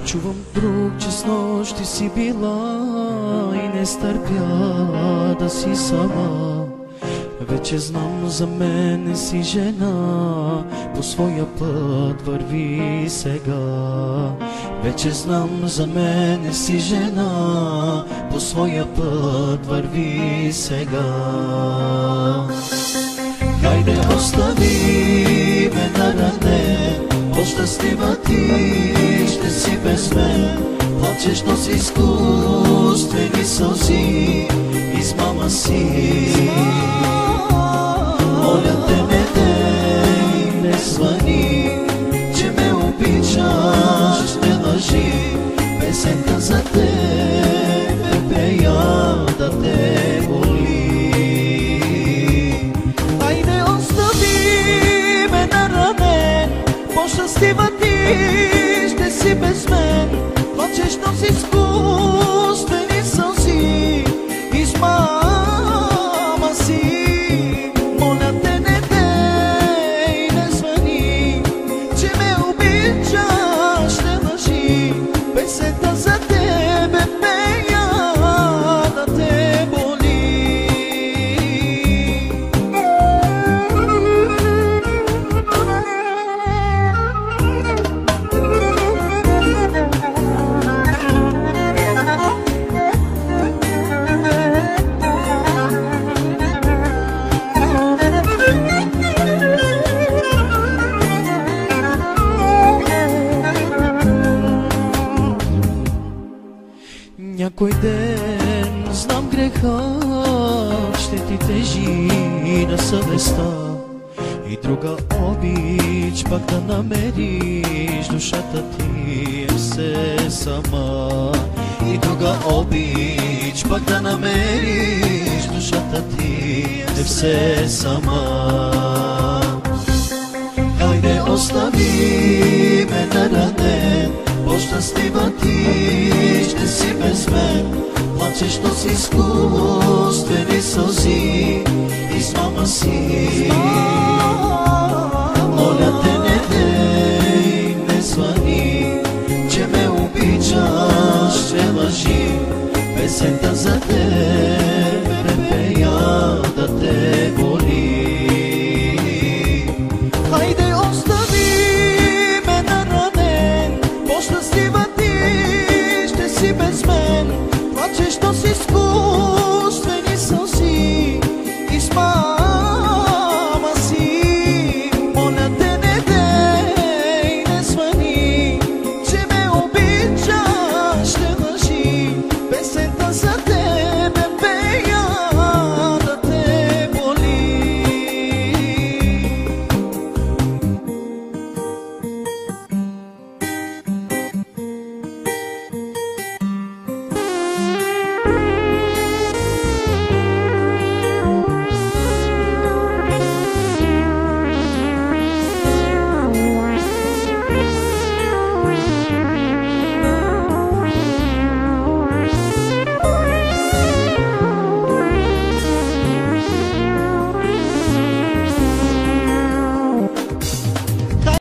Чувам друг, че с нощи си била и не стърпя да си сама. Вече знам, за мен не си жена, по своя път върви сега. Вече знам, за мен не си жена, по своя път върви сега. Хайде, остави ме на ране, по-щастлива ти ще си без мен. Плачеш, но с изкуствени сълзи, измама си. Моля те, не дей, не звъни, че ме обичаш, не лъжи. Песента за тебе пея, да те боли. Айде, остави ме наранен, по-щастлива ти ще си без мен. Плачеш, но с изкуствени сълзи, измама си. Моля те, не дей, не звъни, че ме обичаш, не лъжи. Песента за тебе пея, да те боли. Някой ден знам греха, ще ти тежи на съвестта. И друга обич пак да намериш, душата ти е все сама. И друга обич пак да намериш, душата ти е все сама. Хайде, остави ме наранен, по-щастлива ти ще си без мен. Плачеш, но с изкуствени сълзи, измама си. Моля те, не дей, не звъни, че ме обичаш, не лъжи. Песента за тебе пея, да те боли. Хайде, остави ме наранен, по-щастлива ти ще си без мен. Плачеш, но с